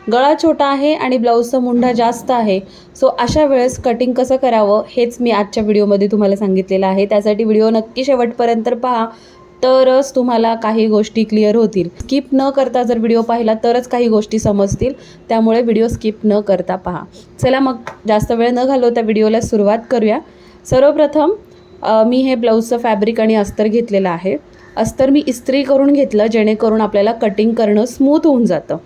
गळा छोटा आहे आणि ब्लाऊजचा मुंढा जास्त आहे. सो अशा वेळेस कटिंग कसं करावं हेच मी आजच्या व्हिडिओमध्ये तुम्हाला सांगितलेलं आहे. त्यासाठी व्हिडिओ नक्की शेवटपर्यंत पहा, तरच तुम्हाला काही गोष्टी क्लिअर होतील. स्किप न करता जर व्हिडिओ पाहिला तरच काही गोष्टी समजतील, त्यामुळे व्हिडिओ स्किप न करता पहा. चला मग जास्त वेळ न घालवता व्हिडिओला सुरुवात करूया. सर्वप्रथम मी हे ब्लाऊजचं फॅब्रिक आणि अस्तर घेतलेलं आहे. अस्तर मी इस्त्री करून घेतलं, जेणेकरून आपल्याला कटिंग करणं स्मूथ होऊन जातं.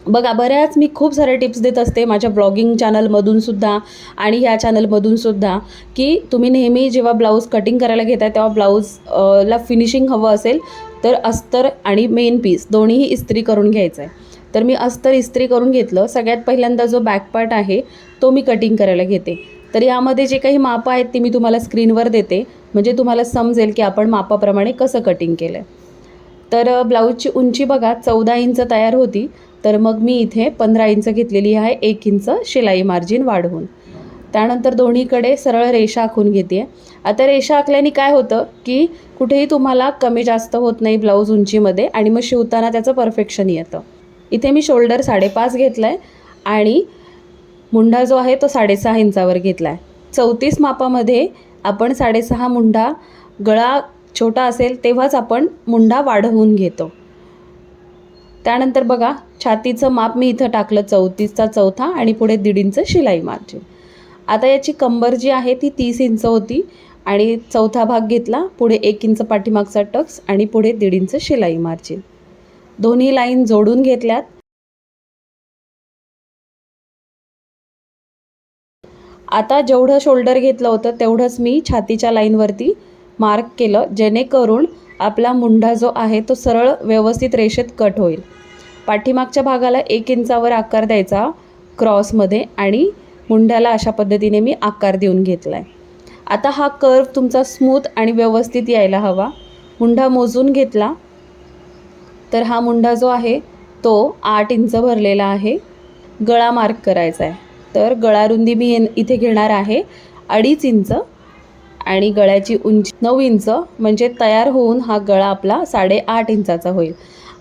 बघा, बऱ्याच मी खूप सारे टिप्स देत असते माझ्या ब्लॉगिंग चॅनलमधूनसुद्धा आणि ह्या चॅनलमधूनसुद्धा, की तुम्ही नेहमी जेव्हा ब्लाऊज कटिंग करायला घेताय तेव्हा ब्लाऊजला फिनिशिंग हवं असेल तर अस्तर आणि मेन पीस दोन्हीही इस्त्री करून घ्यायचं आहे. तर मी अस्तर इस्त्री करून घेतलं. सगळ्यात पहिल्यांदा जो बॅक पार्ट आहे तो मी कटिंग करायला घेते. तर यामध्ये जे काही मापं आहेत ती मी तुम्हाला स्क्रीनवर देते, म्हणजे तुम्हाला समजेल की आपण मापाप्रमाणे कसं कटिंग केलं आहे. तर ब्लाऊजची उंची बघा 14 इंच तयार होती, तर मग मी इथे 15 इंच घेतलेली आहे, 1 इंच शिलाई मार्जिन वाढवून. त्यानंतर दोन्हीकडे सरळ रेषा आखून घेते. आता रेषा आखल्याने काय होतं की कुठेही तुम्हाला कमी जास्त होत नाही ब्लाऊज उंचीमध्ये, आणि मग शिवताना त्याचं परफेक्शन येतं. इथे मी शोल्डर 5.5 घेतला आहे आणि मुंढा जो आहे तो 6.5 इंचावर घेतला आहे. 34 मापामध्ये आपण 6.5 मुंढा, गळा छोटा असेल तेव्हाच आपण मुंढा वाढवून घेतो. त्यानंतर बघा, छातीचं माप मी इथं टाकलं 34चा चौथा आणि पुढे 1.5 इंच शिलाई मार्जिन. आता याची कंबर जी आहे ती 30 इंच होती आणि चौथा भाग घेतला, पुढे 1 इंच पाठीमागचा टक्स आणि पुढे 1.5 इंच शिलाई मार्जिन. दोन्ही लाईन जोडून घेतल्यात. आता जेवढं शोल्डर घेतलं होतं तेवढंच मी छातीच्या लाईनवरती मार्क केलं, जेणेकरून आपला मुंढा जो आहे तो सरळ व्यवस्थित रेषेत कट होईल. पाठीमागच्या भागाला 1 इंचावर आकार द्यायचा क्रॉसमध्ये आणि मुंढ्याला अशा पद्धतीने मी आकार देऊन घेतला आहे. आता हा कर्व तुमचा स्मूथ आणि व्यवस्थित यायला हवा. मुंढा मोजून घेतला, तर हा मुंढा जो आहे तो 8 इंच भरलेला आहे. गळा मार्क करायचा आहे, तर गळारुंदी मी इथे घेणार आहे 2.5 इंच आणि गळ्याची उंची 9 इंच, म्हणजे तयार होऊन हा गळा आपला 8.5 इंचाचा होईल.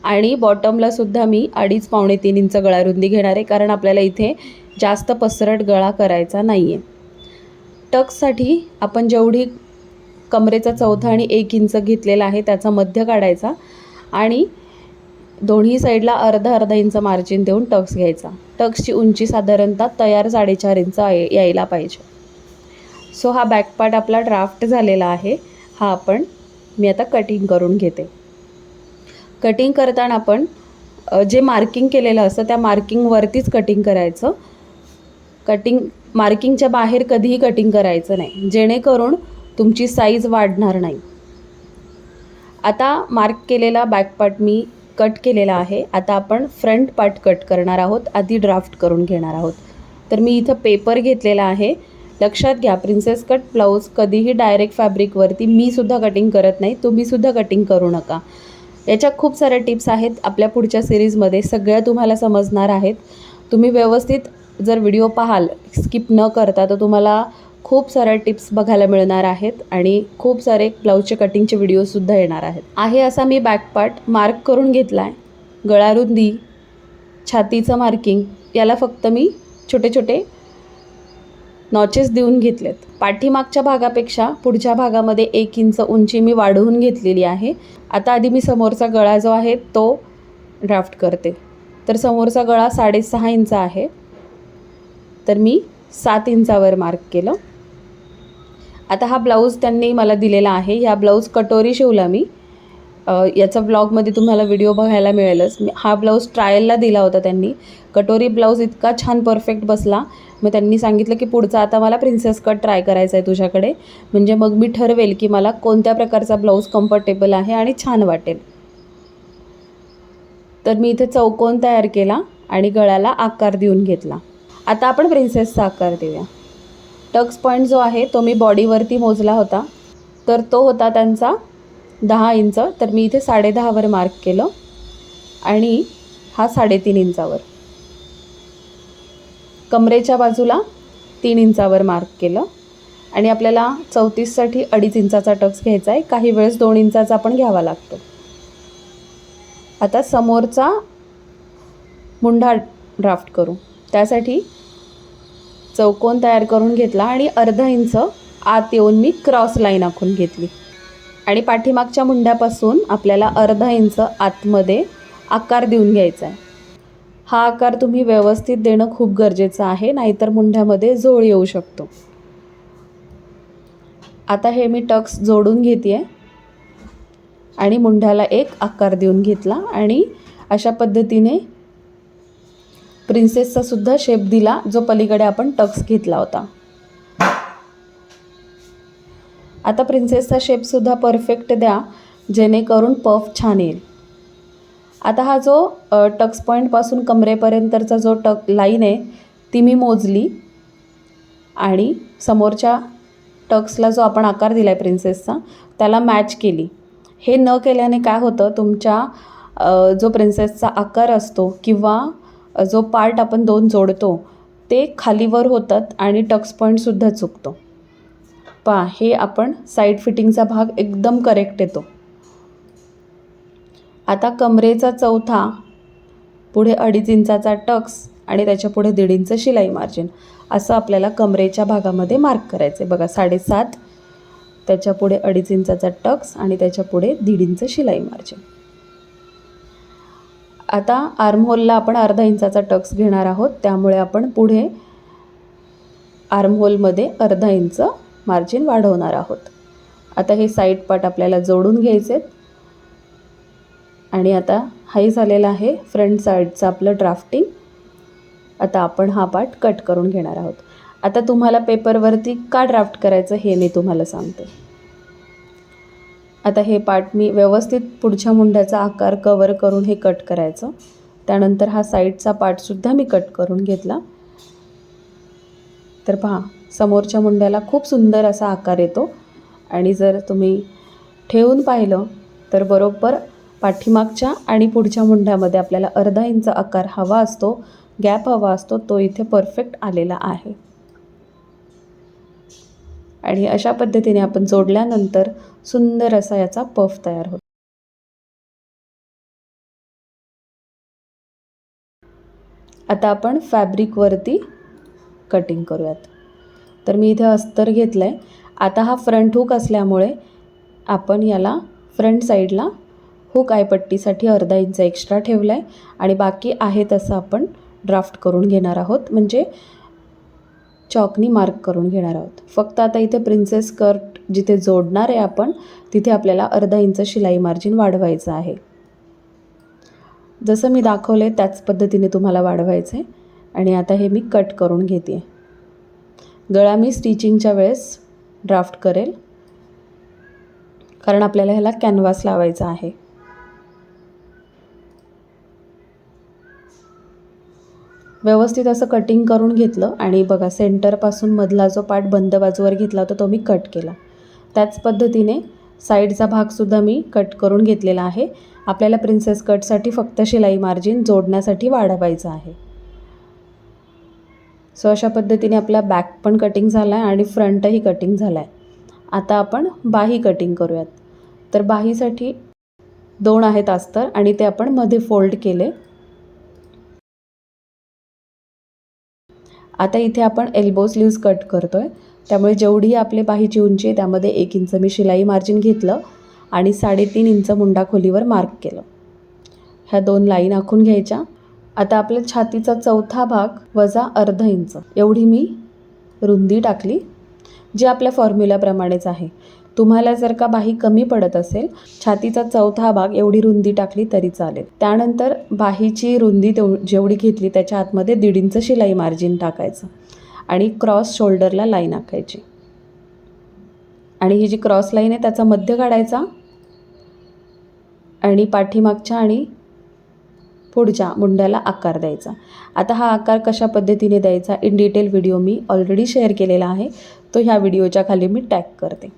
आणि बॉटमला सुद्धा मी 2.5 पावणे 3 इंच गळारुंदी घेणार आहे, कारण आपल्याला इथे जास्त पसरट गळा करायचा नाही आहे. टक्ससाठी आपण जेवढी कमरेचा चौथा आणि 1 इंच घेतलेला आहे त्याचा मध्य काढायचा आणि दोन्ही साईडला अर्धा इंच मार्जिन देऊन टक्स घ्यायचा. टक्सची उंची साधारणतः तयार 4.5 इंच यायला पाहिजे. सो हा बॅक पार्ट आपला ड्राफ्ट झालेला आहे. हा मी आता कटिंग करून घेते. कटिंग करताना आपण जे मार्किंग केलेलं असतं त्या मार्किंगवरतीच कटिंग करायचं. मार्किंगच्या बाहेर कधीही कटिंग करायचं नाही, जेणेकरून तुमची साईज वाढणार नाही. आता मार्क केलेला बॅक पार्ट मी कट केलेला आहे. आता आपण फ्रंट पार्ट कट करणार आहोत, आधी ड्राफ्ट करून घेणार आहोत. तर मी इथं पेपर घेतलेला आहे. लक्षात घ्या, प्रिन्सेस कट ब्लाऊज कधीही डायरेक्ट फॅब्रिकवरती मी सुद्धा कटिंग करत नाही, तुम्हीसुद्धा कटिंग करू नका. याच्या खूप साऱ्या टिप्स आहेत आपल्या पुढच्या सिरीजमध्ये, सगळ्या तुम्हाला समजणार आहेत. तुम्ही व्यवस्थित जर व्हिडिओ पाहाल स्किप न करता तर तुम्हाला खूप साऱ्या टिप्स बघायला मिळणार आहेत आणि खूप सारे ब्लाऊजचे कटिंगचे व्हिडिओसुद्धा येणार आहेत. आहे असा मी बॅक पार्ट मार्क करून घेतला आहे. गळारुंदी, छातीचं मार्किंग याला फक्त मी छोटे छोटे नॉचेस देऊन घेतलेत. पाठीमागच्या भागापेक्षा पुढच्या भागामध्ये 1 इंच उंची मी वाढवून घेतलेली आहे. आता आधी मी समोरचा गळा जो आहे तो ड्राफ्ट करते. तर समोरचा गळा 6.5 इंच आहे, तर मी 7 इंचावर मार्क केलं. आता हा ब्लाऊज त्यांनी मला दिलेला आहे. ह्या ब्लाऊज कटोरी शिवला मी. याचा ब्लॉगमध्ये तुम्हाला व्हिडिओ बघायला मिळेलच. हा ब्लाऊज ट्रायलला दिला होता त्यांनी. कटोरी ब्लाऊज इतका छान परफेक्ट बसला. मग त्यांनी सांगितलं की पुढचा आता मला प्रिन्सेस कट ट्राय करायचा आहे तुझ्याकडे, म्हणजे मग मी ठरवेल की मला कोणत्या प्रकारचा ब्लाऊज कम्फर्टेबल आहे आणि छान वाटेल. तर मी इथे चौकोन तयार केला आणि गळ्याला आकार देऊन घेतला. आता आपण प्रिन्सेसचा आकार देऊया. टक्स पॉईंट जो आहे तो मी बॉडीवरती मोजला होता, तर तो होता त्यांचा 10 इंच. तर मी इथे 10.5वर मार्क केलं आणि हा 3.5 इंचावर. कमरेच्या बाजूला 3 इंचावर मार्क केलं आणि आपल्याला 34साठी 2.5 इंचाचा टक्स घ्यायचा आहे. काही वेळेस 2 इंचाचा पण घ्यावा लागतो. आता समोरचा मुंढा ड्राफ्ट करू. त्यासाठी चौकोन तयार करून घेतला आणि अर्धा इंच आत येऊन मी क्रॉस लाईन आखून घेतली आणि पाठीमागच्या मुंड्यापासून आपल्याला अर्धा इंच आतमध्ये आकार देऊन घ्यायचा आहे. हा आकार तुम्ही व्यवस्थित देणं खूप गरजेचं आहे, नाहीतर मुंड्यामध्ये झोळ येऊ शकतो. आता हे मी टक्स जोडून घेते आहे आणि मुंड्याला एक आकार देऊन घेतला आणि अशा पद्धतीने प्रिन्सेसचा सुद्धा शेप दिला, जो पलीकडे आपण टक्स घेतला होता. आता प्रिन्सेसचा शेपसुद्धा परफेक्ट द्या, जेणेकरून पफ छान येईल. आता हा जो टक्स पॉईंटपासून कमरेपर्यंतचा जो लाईन आहे ती मी मोजली आणि समोरच्या टक्सला जो आपण आकार दिला आहे प्रिन्सेसचा त्याला मॅच केली. हे न केल्याने काय होतं, तुमच्या जो प्रिन्सेसचा आकार असतो किंवा जो पार्ट आपण दोन जोडतो ते खालीवर होतात आणि टक्स पॉईंटसुद्धा चुकतो. पहा, हे आपण साईड फिटिंगचा भाग एकदम करेक्ट येतो. आता कमरेचा चौथा, पुढे 2.5 इंचाचा टक्स आणि त्याच्या पुढे 1.5 इंच शिलाई मार्जिन, असं आपल्याला कमरेच्या भागामध्ये मार्क करायचं आहे. बघा 7.5, त्याच्या पुढे 2.5 इंचाचा टक्स आणि त्याच्या पुढे 1.5 इंच शिलाई मार्जिन. आता आर्महोलला आपण अर्धा इंचाचा टक्स घेणार आहोत, त्यामुळे आपण पुढे आर्महोलमध्ये अर्धा इंच मार्जिन वाढवणार आहोत. आता हे साईड पार्ट आपल्याला जोडून घ्यायचे आणि आता हाही झालेला आहे फ्रंट साईडचं आपलं ड्राफ्टिंग. आता आपण हा पार्ट कट करून घेणार आहोत. आता तुम्हाला पेपरवरती का ड्राफ्ट करायचं हे मी तुम्हाला सांगते. आता हे पार्ट मी व्यवस्थित पुढच्या मुंड्याचा आकार कवर करून हे कट करायचं. त्यानंतर हा साईडचा पार्टसुद्धा मी कट करून घेतला. तर पहा, समोरच्या मुंड्याला खूप सुंदर असा आकार येतो आणि जर तुम्ही ठेवून पाहिलं तर बरोबर पाठीमागच्या आणि पुढच्या मुंड्यामध्ये आपल्याला अर्धा इंच आकार हवा असतो, गॅप हवा असतो, तो इथे परफेक्ट आलेला आहे. आणि अशा पद्धतीने आपण जोडल्यानंतर सुंदर असा याचा पफ तयार होतो. आता आपण फॅब्रिकवरती कटिंग करूयात. तर मी इथे अस्तर घेतलं आहे. आता हा फ्रंट हुक असल्यामुळे आपण याला फ्रंट साईडला हुक आयपट्टीसाठी अर्धा इंच एक्स्ट्रा ठेवला आहे आणि बाकी आहे तसं आपण ड्राफ्ट करून घेणार आहोत, म्हणजे चॉकनी मार्क करून घेणार आहोत. फक्त आता इथे प्रिन्सेस स्कर्ट जिथे जोडणार आहे आपण तिथे आपल्याला अर्धा इंच शिलाई मार्जिन वाढवायचं आहे. जसं मी दाखवले त्याच पद्धतीने तुम्हाला वाढवायचं आहे. आणि आता हे मी कट करून घेते. गळा मी स्टिचिंगच्या वेळेस ड्राफ्ट करेल, कारण आपल्याला ह्याला कॅनव्हास लावायचा आहे. व्यवस्थित असं कटिंग करून घेतलं आणि बघा सेंटरपासून मधला जो पार्ट बंद बाजूवर घेतला होता तो मी कट केला. त्याच पद्धतीने साईडचा भागसुद्धा मी कट करून घेतलेला आहे. आपल्याला प्रिन्सेस कटसाठी फक्त शिलाई मार्जिन जोडण्यासाठी वाढवायचं आहे. सो अशा पद्धतीने आपला बॅक पण कटिंग झाला आहे आणि फ्रंटही कटिंग झाला आहे. आता आपण बाही कटिंग करूयात. तर बाहीसाठी 2 आहेत अस्तर आणि ते आपण मध्ये फोल्ड केले. आता इथे आपण एल्बो स्लीव्ज कट करतो आहे, त्यामुळे जेवढी आपली बाहीची उंची आहे त्यामध्ये 1 इंच मी शिलाई मार्जिन घेतलं आणि 3.5 इंच मुंडा खोलीवर मार्क केलं. ह्या 2 लाईन आखून घ्यायच्या. आता आपल्या छातीचा चौथा भाग वजा अर्धा इंच एवढी मी रुंदी टाकली, जी आपल्या फॉर्म्युल्याप्रमाणेच आहे. तुम्हाला जर का बाही कमी पडत असेल, छातीचा चौथा भाग एवढी रुंदी टाकली तरी चालेल. त्यानंतर बाहीची रुंदी जेवढी घेतली त्याच्या आतमध्ये 1.5 इंच शिलाई मार्जिन टाकायचं आणि क्रॉस शोल्डरला लाईन आखायची. आणि ही जी क्रॉस लाईन आहे त्याचा मध्य काढायचा आणि पाठीमागच्या आणि पुढच्या मुंड्याला आकार द्यायचा. आता हा आकार कशा पद्धतीने द्यायचा in detail video me already share केलेला आहे, तो ह्या व्हिडिओच्या खाली मी टॅग करते.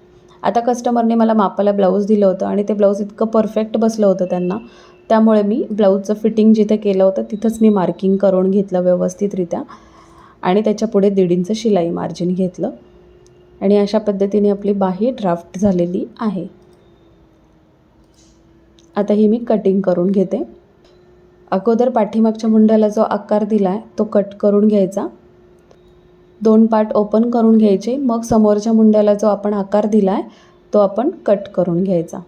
आता कस्टमरने मला मापाला ब्लाऊज दिलं होतं आणि ते ब्लाऊज इतकं परफेक्ट बसलं होतं त्यांना, त्यामुळे मी ब्लाऊजचं फिटिंग जिथे केलं होतं तिथंच मी मार्किंग करून घेतलं व्यवस्थितरित्या आणि त्याच्या पुढे 1.5 इंच शिलाई मार्जिन घेतलं आणि अशा पद्धतीने आपली बाही ड्राफ्ट झालेली आहे. आता ही मी कटिंग करून घेते. अगोदर पाठीमागच्या मुंड्याला जो आकार दिला आहे तो कट करून घ्यायचा, 2 पार्ट ओपन करून घ्यायचे, मग समोरच्या मुंड्याला जो आपण आकार दिला आहे तो आपण कट करून घ्यायचा.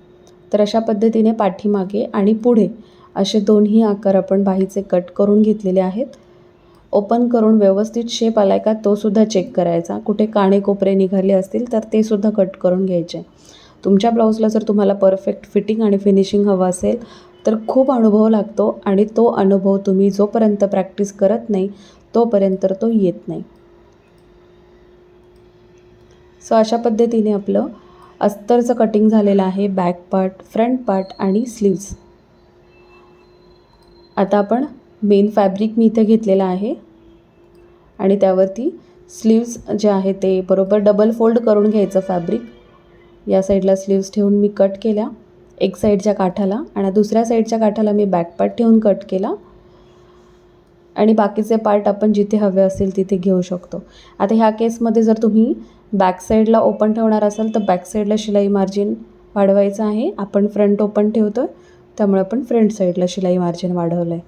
तर अशा पद्धतीने पाठीमागे आणि पुढे असे दोन्ही आकार आपण बाहीचे कट करून घेतलेले आहेत. ओपन करून व्यवस्थित शेप आला आहे का तो सुद्धा चेक करायचा. कुठे काणे कोपरे निघाले असतील तर ते सुद्धा कट करून घ्यायचे. तुमच्या ब्लाऊजला जर तुम्हाला परफेक्ट फिटिंग आणि फिनिशिंग हवं असेल तर खूप अनुभव लागतो आणि तो अनुभव तुम्ही जोपर्यंत प्रॅक्टिस करत नाही तोपर्यंत तो येत नाही. सो अशा पद्धतीने आपलं अस्तरचं कटिंग झालेलं आहे. बॅक पार्ट, फ्रंट पार्ट आणि स्लीव्स. आता आपण मेन फॅब्रिक मी इथे घेतलेला आहे आणि त्यावरती स्लीव्स जे आहे ते बरोबर डबल फोल्ड करून घ्यायचं फॅब्रिक. या साईडला स्लीव्स ठेवून मी कट केल्या एक साईडच्या काठाला आणि दुसऱ्या साईडच्या काठाला मी बॅक पार्ट ठेवून कट केला आणि बाकीचे पार्ट आपण जिथे हवे असेल तिथे घेऊ शकतो. आता ह्या केसमध्ये जर तुम्ही बॅक साईडला ओपन ठेवणार असाल तर बॅक साईडला शिलाई मार्जिन वाढवायचं आहे. आपण फ्रंट ओपन ठेवतो आहे त्यामुळे आपण फ्रंट साईडला शिलाई मार्जिन वाढवलं आहे.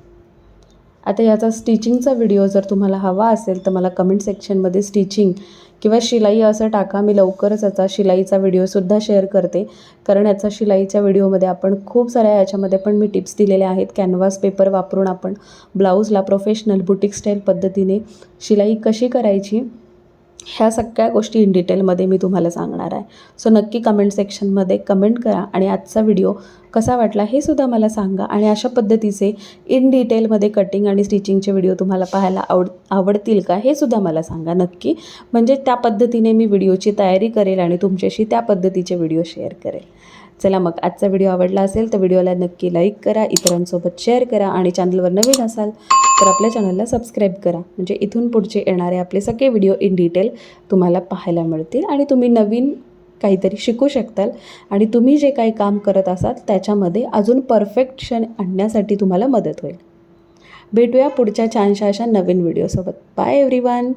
आता याचा स्टिचिंगचा व्हिडिओ जर तुम्हाला हवा असेल तर मला कमेंट सेक्शनमध्ये स्टिचिंग किंवा शिलाई असं टाका. मी लवकरच याचा शिलाईचा व्हिडिओसुद्धा शेअर करते, कारण याचा शिलाईच्या व्हिडिओमध्ये आपण खूप साऱ्या याच्यामध्ये पण मी टिप्स दिलेल्या आहेत. कॅनव्हास पेपर वापरून आपण ब्लाऊजला प्रोफेशनल बुटीक स्टाईल पद्धतीने शिलाई कशी करायची ह्या सगळ्या गोष्टी इन डिटेलमध्ये मी तुम्हाला सांगणार आहे. सो नक्की कमेंट सेक्शनमध्ये कमेंट करा आणि आजचा व्हिडिओ कसा वाटला हे सुद्धा मला सांगा. आणि अशा पद्धतीचे इन डिटेलमध्ये कटिंग आणि स्टिचिंगचे व्हिडिओ तुम्हाला पाहायला आवडतील का हे सुद्धा मला सांगा नक्की. म्हणजे त्या पद्धतीने मी व्हिडिओची तयारी करेल आणि तुमच्याशी त्या पद्धतीचे व्हिडिओ शेअर करेल. चला मग आजचा व्हिडिओ आवडला असेल तर व्हिडिओला नक्की लाईक करा, इतरांसोबत शेअर करा आणि चॅनलवर नवीन असाल तर आपल्या चॅनलला सबस्क्राईब करा. म्हणजे इथून पुढचे येणारे आपले सगळे व्हिडिओ इन डिटेल तुम्हाला पाहायला मिळतील आणि तुम्ही नवीन काहीतरी शिकू शकताल आणि तुम्ही जे काही काम करत असाल त्याच्यामध्ये अजून परफेक्शन आणण्यासाठी तुम्हाला मदत होईल. भेटूया पुढच्या छानशा अशा नवीन व्हिडिओसोबत. Bye everyone.